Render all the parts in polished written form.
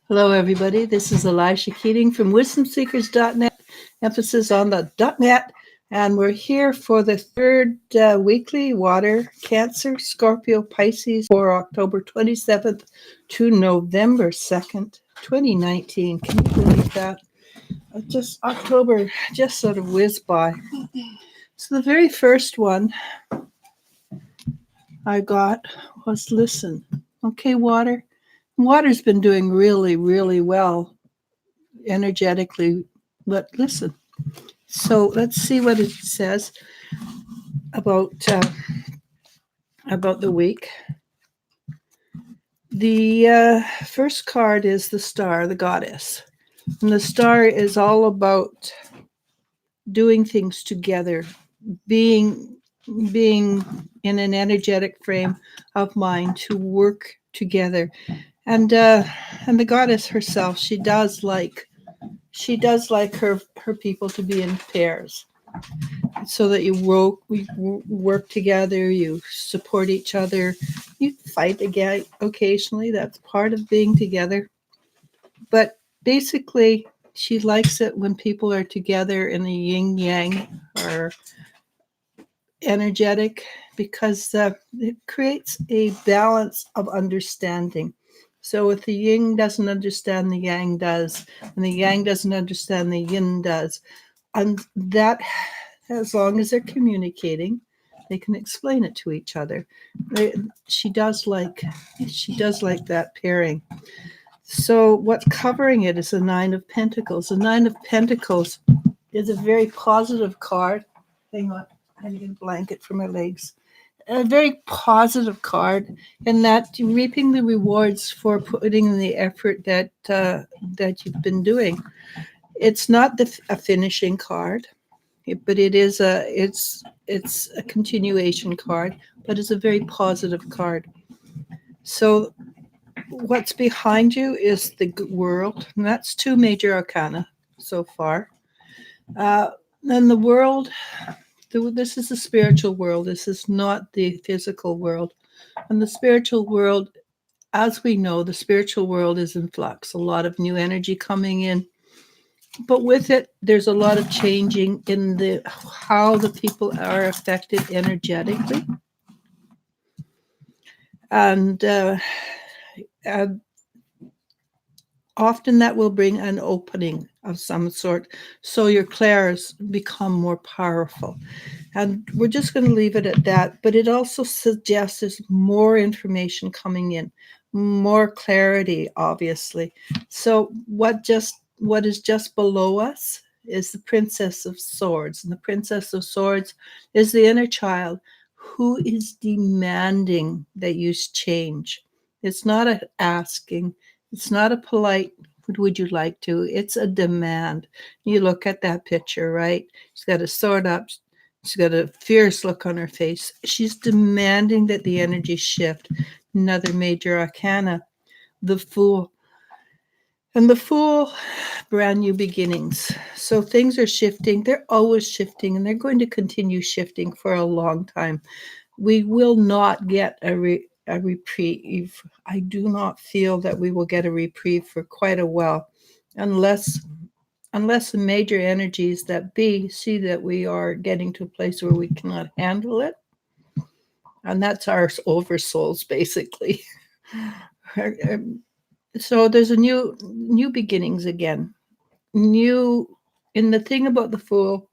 Hello, everybody. This is Eliz-sha Keating from WisdomSeekers.net, emphasis on the .net, and we're here for the third weekly water Cancer, Scorpio, Pisces for October 27th to November 2nd, 2019. Can you believe that? Just October just sort of whizzed by. So the very first one I got was listen. Okay, water. Water's been doing really, really well energetically, but listen. So let's see what it says about the week. The first card is the star, the goddess, and the star is all about doing things together, being in an energetic frame of mind to work together, and the goddess herself, she does like her people to be in pairs, so that you work together, you support each other, you fight again occasionally. That's part of being together. But basically, she likes it when people are together in the yin yang or energetic, because it creates a balance of understanding. So if the yin doesn't understand, the yang does, and the yang doesn't understand, the yin does. And that, as long as they're communicating, they can explain it to each other. She does like that pairing. So what's covering it is the Nine of Pentacles. The Nine of Pentacles is a very positive card. Hang on, I need a blanket for my legs. A very positive card, in that you're reaping the rewards for putting in the effort that you've been doing. It's not a finishing card, but it's a continuation card, but it's a very positive card. So what's behind you is the world, and that's two major arcana so far. And the world, this is the spiritual world. This is not the physical world. And the spiritual world, as we know, the spiritual world is in flux. A lot of new energy coming in. But with it, there's a lot of changing in how the people are affected energetically. And often that will bring an opening of some sort, so your clairs become more powerful. And we're just going to leave it at that. But it also suggests there's more information coming in, more clarity, obviously. So what is just below us is the Princess of Swords. And the Princess of Swords is the inner child who is demanding that you change. It's not an asking. It's not a polite, would you like to? It's a demand. You look at that picture, right? She's got a sword up. She's got a fierce look on her face. She's demanding that the energy shift. Another major arcana, the Fool. And the Fool, brand new beginnings. So things are shifting. They're always shifting, and they're going to continue shifting for a long time. We will not get a reprieve. I do not feel that we will get a reprieve for quite a while, unless the major energies that be see that we are getting to a place where we cannot handle it. And that's our oversouls, basically. So there's a new beginnings again. New, and the thing about the Fool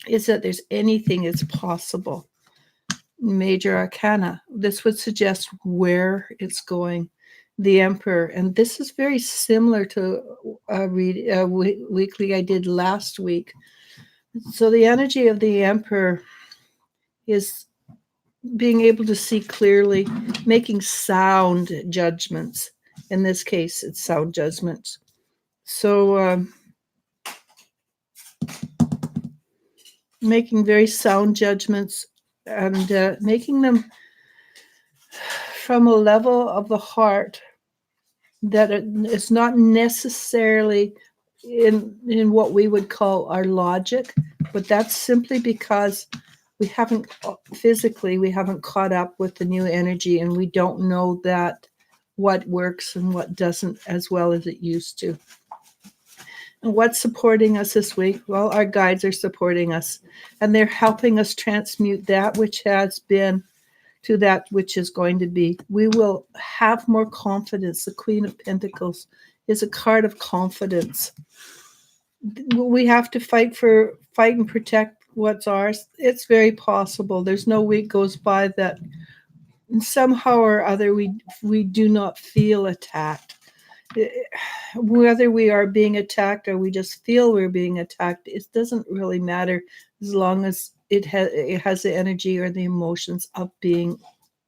is that there's anything is possible. Major arcana. This would suggest where it's going. The Emperor, and this is very similar to a weekly I did last week. So the energy of the Emperor is being able to see clearly, making sound judgments. In this case, it's sound judgments. So making very sound judgments, and making them from a level of the heart that it's not necessarily in what we would call our logic, but that's simply because we haven't caught up with the new energy, and we don't know that what works and what doesn't as well as it used to. And what's supporting us this week? Well, our guides are supporting us, and they're helping us transmute that which has been to that which is going to be. We will have more confidence. The Queen of Pentacles is a card of confidence. We have to fight and protect what's ours. It's very possible. There's no week goes by that somehow or other we do not feel attacked. Whether we are being attacked or we just feel we're being attacked, it doesn't really matter as long as it has the energy or the emotions of being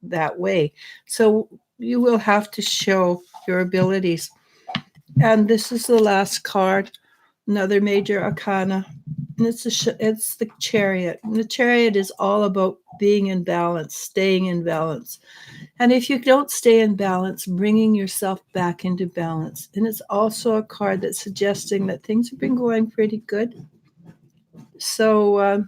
that way. So you will have to show your abilities. And this is the last card, another major arcana. And it's the Chariot. And the Chariot is all about being in balance, staying in balance. And if you don't stay in balance, bringing yourself back into balance. And it's also a card that's suggesting that things have been going pretty good. So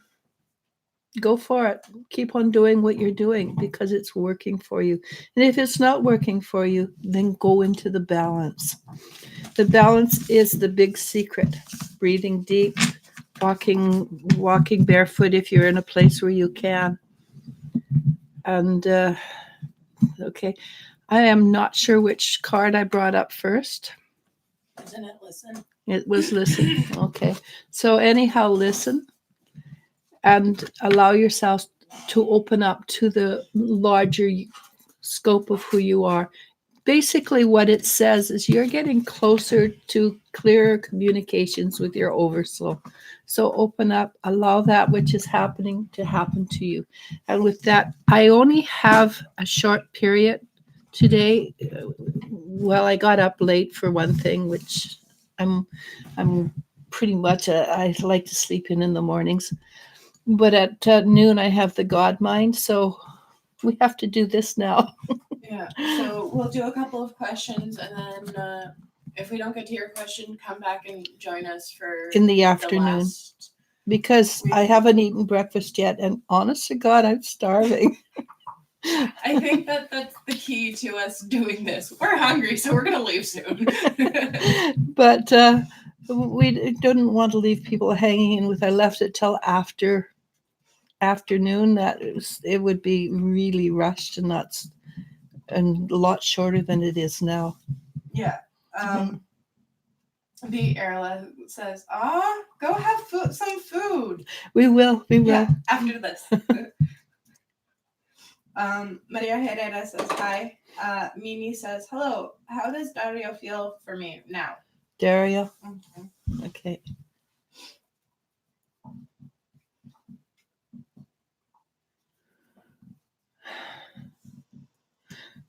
go for it. Keep on doing what you're doing because it's working for you. And if it's not working for you, then go into the balance. The balance is the big secret. Breathing deep, walking barefoot if you're in a place where you can. And okay, I am not sure which card I brought up first. Isn't it listen? It was listen. Okay. So anyhow, listen and allow yourself to open up to the larger scope of who you are. Basically, what it says is you're getting closer to clearer communications with your oversoul. So open up, allow that which is happening to happen to you. And with that, I only have a short period today. Well, I got up late for one thing, which I'm pretty much I like to sleep in the mornings. But at noon, I have the God mind, so we have to do this now. Yeah, so we'll do a couple of questions, and then if we don't get to your question, come back and join us for in the afternoon. Because I haven't eaten breakfast yet, and honest to God, I'm starving. I think that's the key to us doing this. We're hungry, so we're going to leave soon. But we didn't want to leave people hanging in with I left it till afternoon. It would be really rushed and a lot shorter than it is now. Yeah. The Erla says, go have some food. We will. Yeah, after this. Maria Herrera says, hi. Mimi says, hello. How does Dario feel for me now? Dario? Mm-hmm. Okay.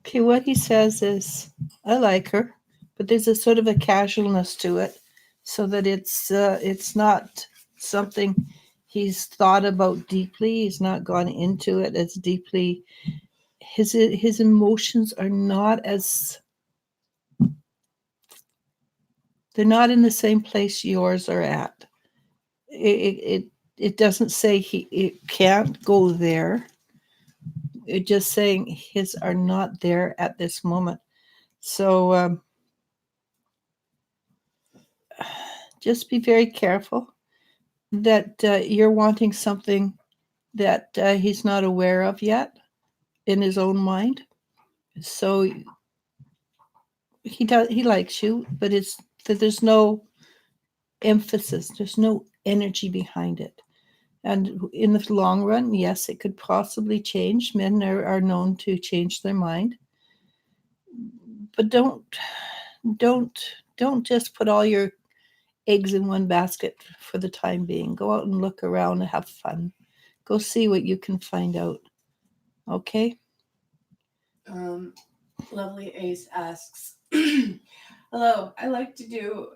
Okay, what he says is, I like her, but there's a sort of a casualness to it, so that it's not something he's thought about deeply. He's not gone into it as deeply. His emotions are not as, they're not in the same place yours are at. It doesn't say it can't go there. It's just saying his are not there at this moment. So just be very careful that you're wanting something that he's not aware of yet in his own mind. So he likes you, but it's that there's no emphasis, there's no energy behind it. And in the long run, yes, it could possibly change. Men are known to change their mind. But don't just put all your eggs in one basket for the time being. Go out and look around and have fun. Go see what you can find out. Okay? Lovely Ace asks, hello, I'd like to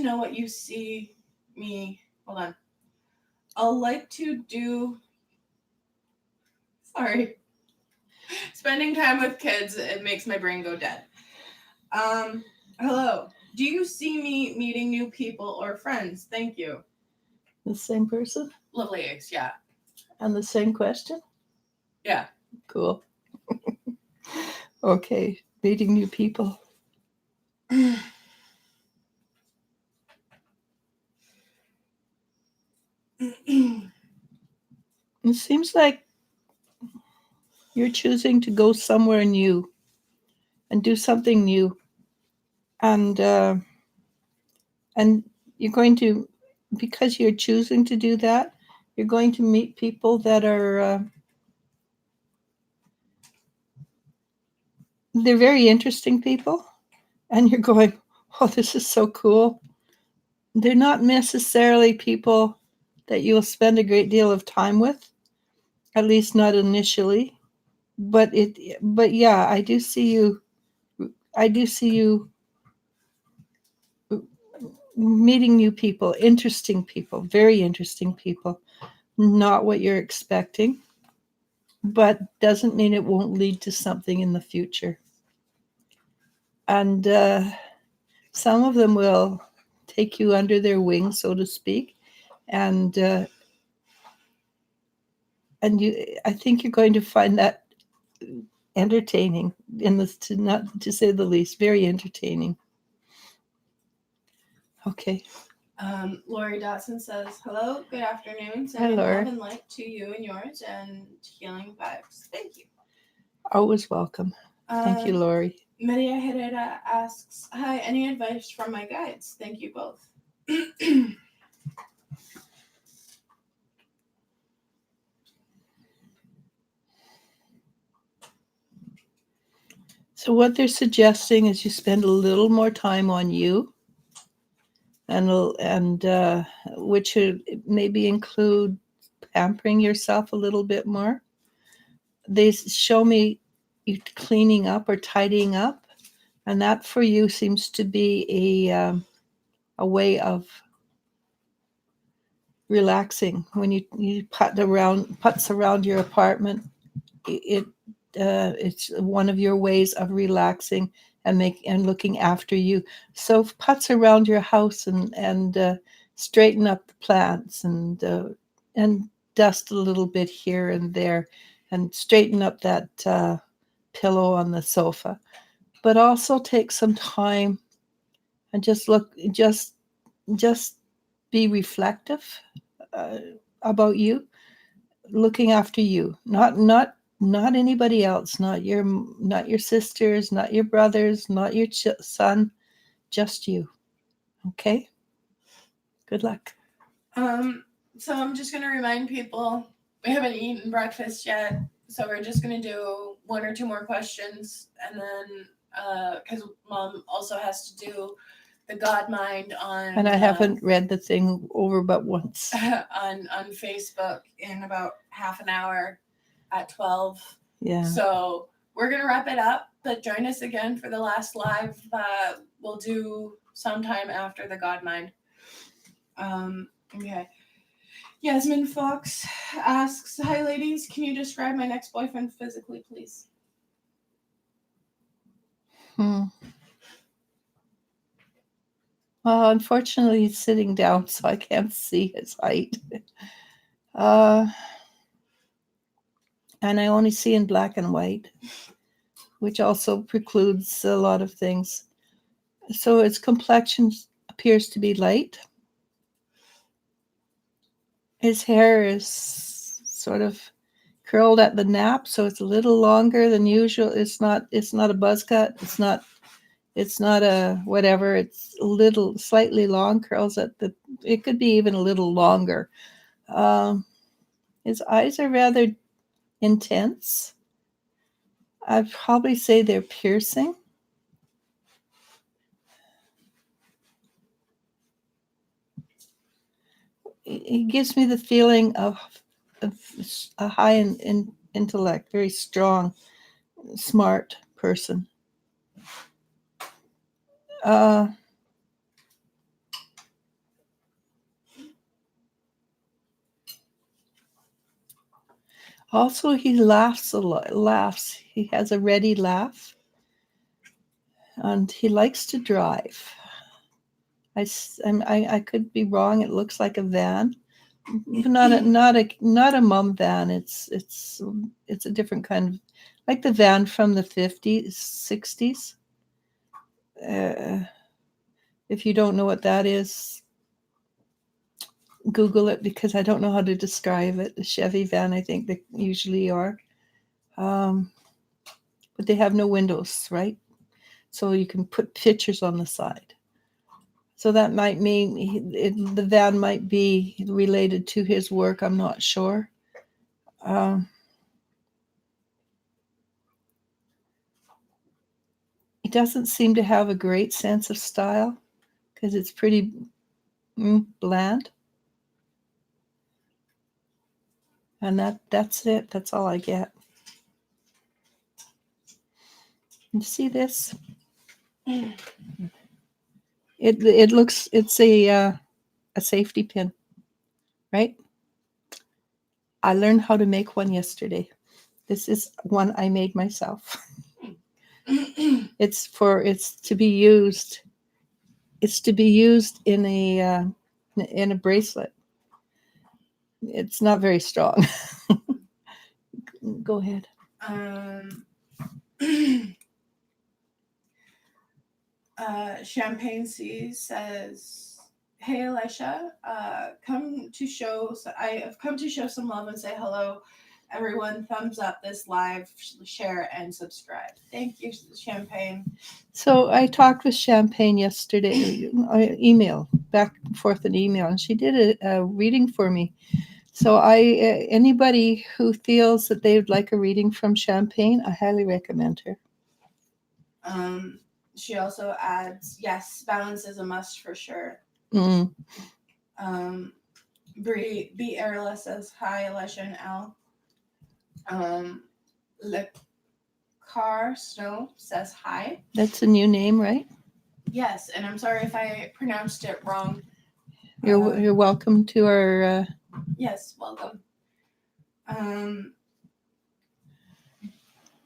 know what you see me. Hold on. I'll like to do. Sorry. Spending time with kids, it makes my brain go dead. Hello. Do you see me meeting new people or friends? Thank you. The same person? Lovely Ace, yeah. And the same question? Yeah. Cool. Okay, meeting new people. It seems like you're choosing to go somewhere new and do something new, and and you're going to, because you're choosing to do that, you're going to meet people that are they're very interesting people, and you're going, oh, this is so cool. They're not necessarily people that you'll spend a great deal of time with, at least not initially. But yeah, I do see you meeting new people, interesting people, very interesting people. Not what you're expecting, but doesn't mean it won't lead to something in the future. And some of them will take you under their wing, so to speak, and I think you're going to find that entertaining, in this, to not to say the least, very entertaining. Okay. Lori Dotson says, hello, good afternoon. Hi, Sending Laura. love and light to you and yours and healing vibes. Thank you. Always welcome. Thank you, Lori. Maria Herrera asks, hi, any advice from my guides? Thank you both. So what they're suggesting is you spend a little more time on you, and which would maybe include pampering yourself a little bit more. They show me you cleaning up or tidying up, and that for you seems to be a way of relaxing. When you putz around your apartment, it's one of your ways of relaxing and looking after you. So putz around your house and straighten up the plants and dust a little bit here and there, and straighten up that pillow on the sofa. But also take some time and just be reflective uh, about you, looking after you, not anybody else, not your sisters, not your brothers, not your son, just you. Okay, good luck. So I'm just gonna remind people we haven't eaten breakfast yet, so we're just gonna do one or two more questions, and then because Mom also has to do the God Mind on, and I haven't read the thing over but once on Facebook in about half an hour at 12. Yeah. So we're gonna wrap it up, but join us again for the last live. We'll do sometime after the God Mind. Okay. Yasmin Fox asks, hi ladies, can you describe my next boyfriend physically, please? Well, unfortunately, he's sitting down, so I can't see his height. And I only see in black and white, which also precludes a lot of things. So its complexion appears to be light. His hair is sort of curled at the nap, so it's a little longer than usual. It's not a buzz cut. It's not a whatever. It's a little slightly long curls at the. It could be even a little longer. His eyes are rather intense. I'd probably say they're piercing. He gives me the feeling of a high in intellect, very strong, smart person. Also, he laughs a lot. Laughs. He has a ready laugh, and he likes to drive. I could be wrong. It looks like a van, not a mum van. It's a different kind of, like the van from the 50s, 60s. If you don't know what that is, Google it, because I don't know how to describe it. The Chevy van, I think they usually are. But they have no windows, right? So you can put pictures on the side. So that might mean the van might be related to his work. I'm not sure. He doesn't seem to have a great sense of style because it's pretty bland. And that's it. That's all I get. You see this? It looks, it's a safety pin, right? I learned how to make one yesterday. This is one I made myself. It's to be used. It's to be used in a bracelet. It's not very strong. Go ahead. Champagne Seas says, "Hey Eliz-sha, I have come to show some love and say hello. Everyone, thumbs up this live, share, and subscribe." Thank you, Champagne. So I talked with Champagne yesterday, back and forth an email, and she did a reading for me. So anybody who feels that they would like a reading from Champagne, I highly recommend her. She also adds, yes, balance is a must for sure. Bree B. Erla says, hi, Eliz-sha and Al. Le Car Snow says hi. That's a new name, right? Yes, and I'm sorry if I pronounced it wrong. You're welcome to our... Yes, welcome.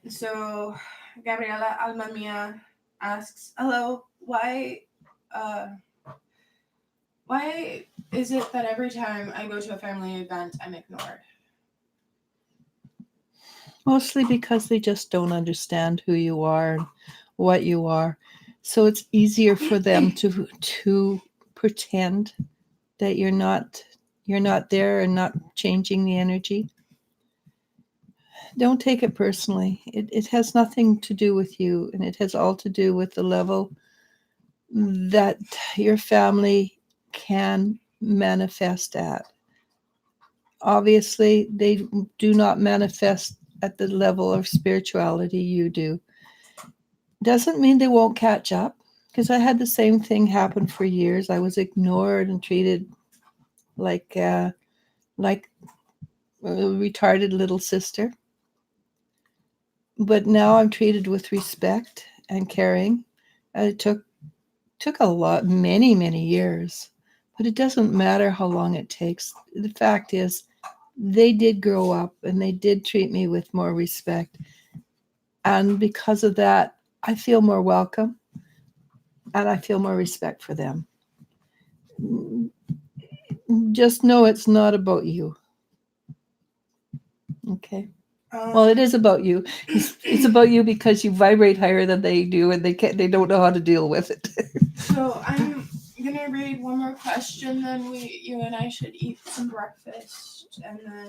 So Gabriela Alma Mia asks, hello, why is it that every time I go to a family event, I'm ignored? Mostly because they just don't understand who you are and what you are. So it's easier for them to pretend that you're not there and not changing the energy. Don't take it personally. It has nothing to do with you, and it has all to do with the level that your family can manifest at. Obviously, they do not manifest at the level of spirituality you do. Doesn't mean they won't catch up, because I had the same thing happen for years. I was ignored and treated like a retarded little sister. But now I'm treated with respect and caring. It took many years, but it doesn't matter how long it takes. The fact is, they did grow up and they did treat me with more respect. And because of that, I feel more welcome and I feel more respect for them. Just know it's not about you. Okay. Well, it is about you. It's about you because you vibrate higher than they do, and they don't know how to deal with it. So I'm gonna read one more question, then you and I should eat some breakfast, and then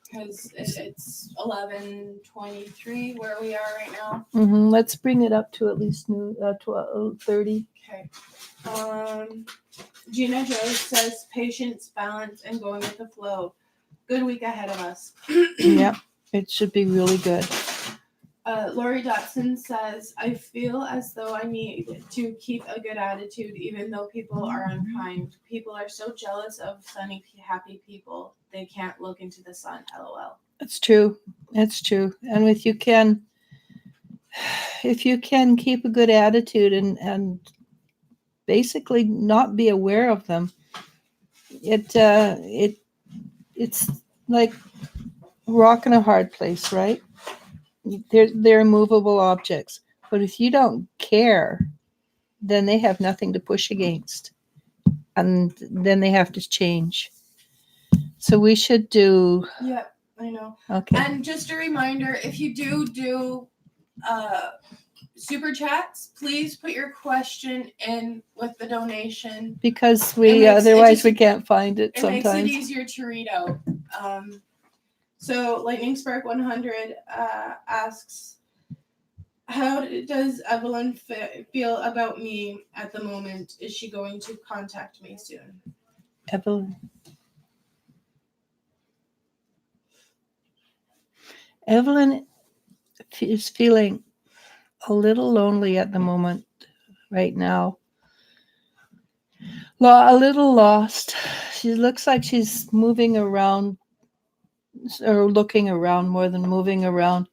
because it's 11:23 where we are right now. Let's bring it up to at least 12:30. Okay. Gina Jones says, patience, balance, and going with the flow. Good week ahead of us. Yeah, it should be really good. Lori Dotson says, I feel as though I need to keep a good attitude even though people are unkind. People are so jealous of sunny, happy people. They can't look into the sun, LOL. That's true. That's true. And if you can keep a good attitude and basically not be aware of them, it's like rock in a hard place, right? They're immovable objects. But if you don't care, then they have nothing to push against. And then they have to change. So we should do... Yeah. I know. Okay. And just a reminder, if you do super chats, please put your question in with the donation. Because we can't find it It makes it sometimes. easier to read out. So Lightning Spark 100 asks, how does Evelyn feel about me at the moment? Is she going to contact me soon? Evelyn is feeling a little lonely at the moment right now. A little lost. She looks like she's moving around, or looking around more than moving around,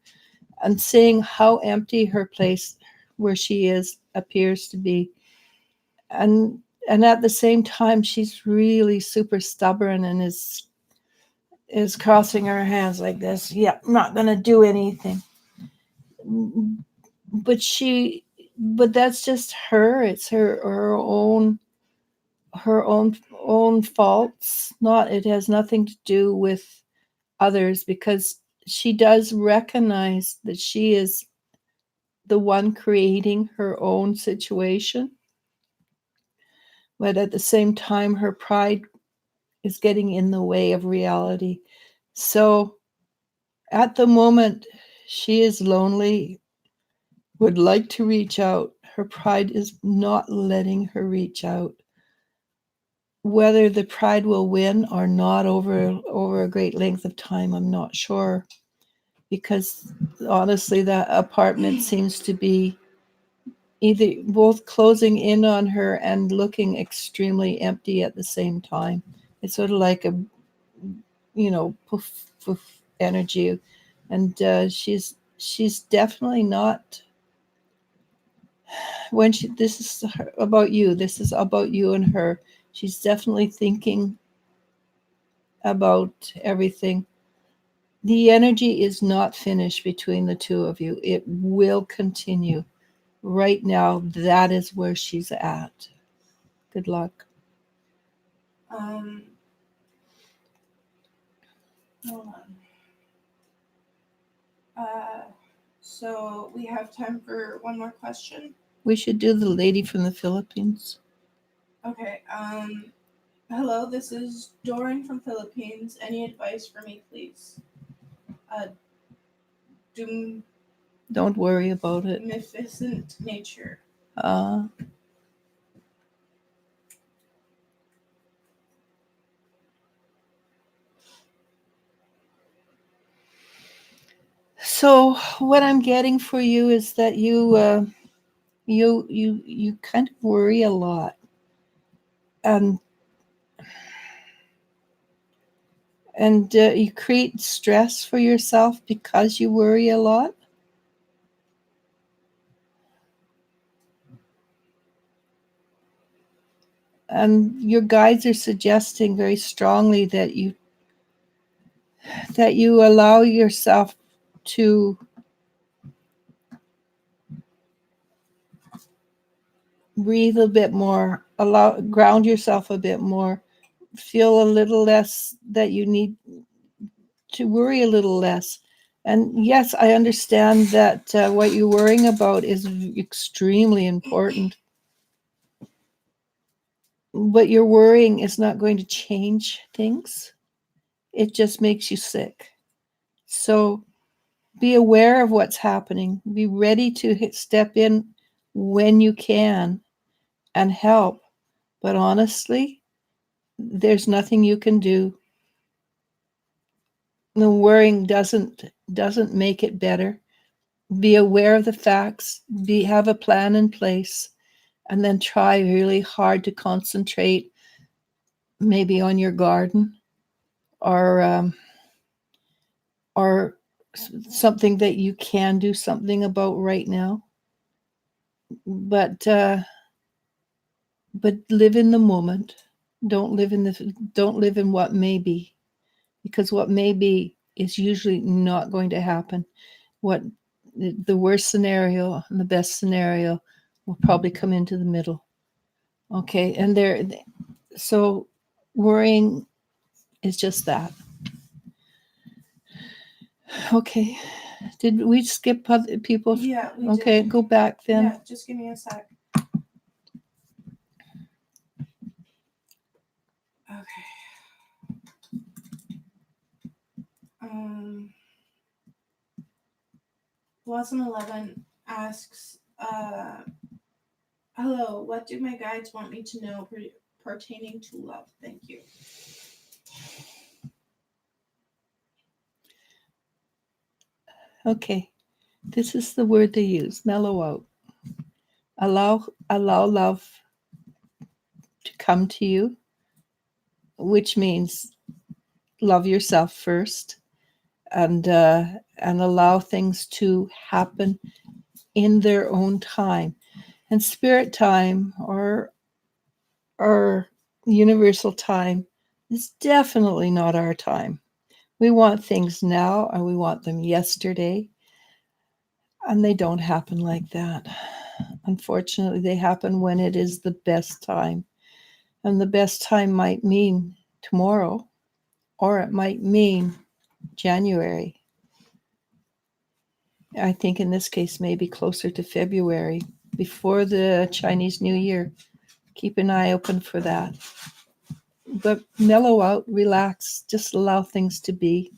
and seeing how empty her place where she is appears to be. And at the same time, she's really super stubborn and is crossing her hands like this. Yeah, I'm not gonna do anything. But that's just her. It's her own faults. It has nothing to do with others, because she does recognize that she is the one creating her own situation. But at the same time, her pride is getting in the way of reality. So at the moment, she is lonely, would like to reach out. Her pride is not letting her reach out. Whether the pride will win or not over a great length of time, I'm not sure. Because honestly, that apartment seems to be either both closing in on her and looking extremely empty at the same time. It's sort of like a, poof, poof energy. And she's definitely not, this is about you. This is about you and her. She's definitely thinking about everything. The energy is not finished between the two of you. It will continue. Right now, that is where she's at. Good luck. Hold on. So we have time for one more question. We should do the lady from the Philippines. Okay. Hello, this is Doran from Philippines. Any advice for me, please? Don't worry about it. Magnificent nature. So what I'm getting for you is that you kind of worry a lot, and you create stress for yourself because you worry a lot. And your guides are suggesting very strongly that you allow yourself to breathe a bit more, ground yourself a bit more, feel a little less, that you need to worry a little less. And yes, I understand that what you're worrying about is extremely important. But your worrying is not going to change things. It just makes you sick. So be aware of what's happening. Be ready to step in when you can and help. But honestly, there's nothing you can do. The worrying doesn't make it better. Be aware of the facts. Have a plan in place, and then try really hard to concentrate, maybe on your garden, or something that you can do something about right now. But live in the moment. Don't live in what may be, because what may be is usually not going to happen. What the worst scenario and the best scenario will probably come into the middle. Okay, and so worrying is just that. Okay. Did we skip other people? Yeah, we Okay, did. go back then. Yeah, just give me a sec. Okay. Blossom 11 asks, hello, what do my guides want me to know pertaining to love? Thank you. Okay. This is the word they use, mellow out. Allow love to come to you, which means love yourself first, and allow things to happen in their own time. And spirit time or universal time is definitely not our time. We want things now and we want them yesterday, and they don't happen like that. Unfortunately, they happen when it is the best time. And the best time might mean tomorrow, or it might mean January. I think in this case, maybe closer to February, before the Chinese New Year. Keep an eye open for that. But mellow out, relax, just allow things to be.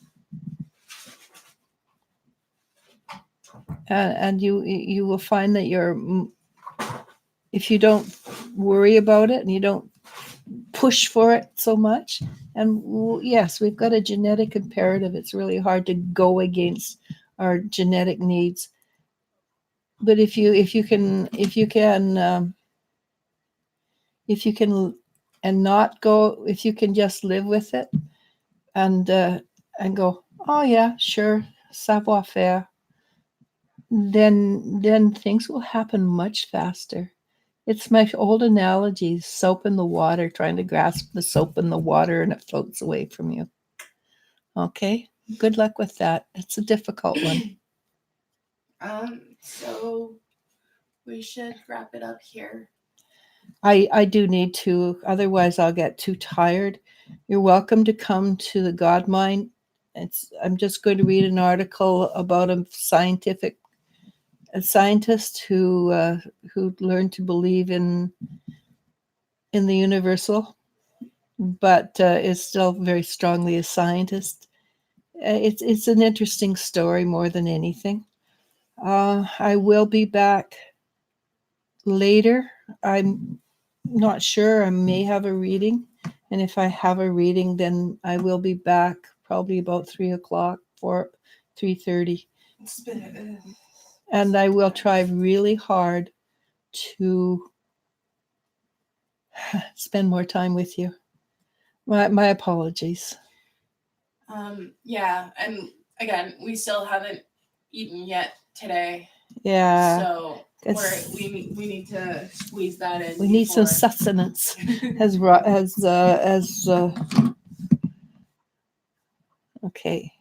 And you will find that if you don't worry about it and you don't push for it so much, and yes, we've got a genetic imperative. It's really hard to go against our genetic needs. But if you can and not go, if you can just live with it and go, oh yeah, sure, savoir faire, then things will happen much faster. It's my old analogy, soap in the water, trying to grasp the soap in the water and it floats away from you. Okay, good luck with that. It's a difficult one. So we should wrap it up here. I do need to, otherwise I'll get too tired. You're welcome to come to the God Mind. I'm just going to read an article about a scientist who learned to believe in the universal, but is still very strongly a scientist. It's an interesting story more than anything. I will be back later. I'm not sure. I may have a reading, and if I have a reading, then I will be back probably about 3:00 for 3:30. And I will try really hard to spend more time with you. My apologies. Yeah, and again, we still haven't eaten yet today. Yeah. So we need to squeeze that in. We need some sustenance. Okay.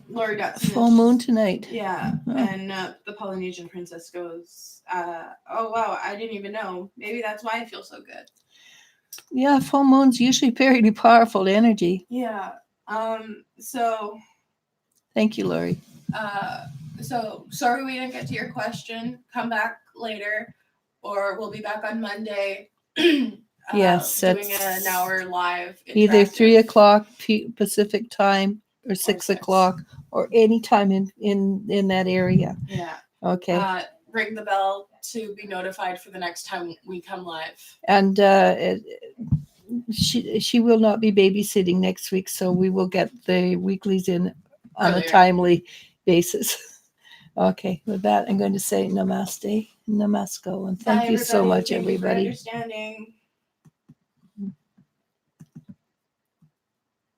Lori got full moon tonight. Yeah, and the Polynesian princess goes, "Oh wow, I didn't even know. Maybe that's why I feel so good." Yeah, full moon's usually very powerful energy. Yeah. So. Thank you, Lori. So sorry we didn't get to your question. Come back later, or we'll be back on Monday. Yes, doing an hour live. Either 3:00 Pacific time or 6:00 or any time in that area. Yeah. Okay. Ring the bell to be notified for the next time we come live. And she will not be babysitting next week, so we will get the weeklies in on a timely basis. Okay, with that, I'm going to say namaste, namasko, and thank you so much, everybody. Thank you for understanding.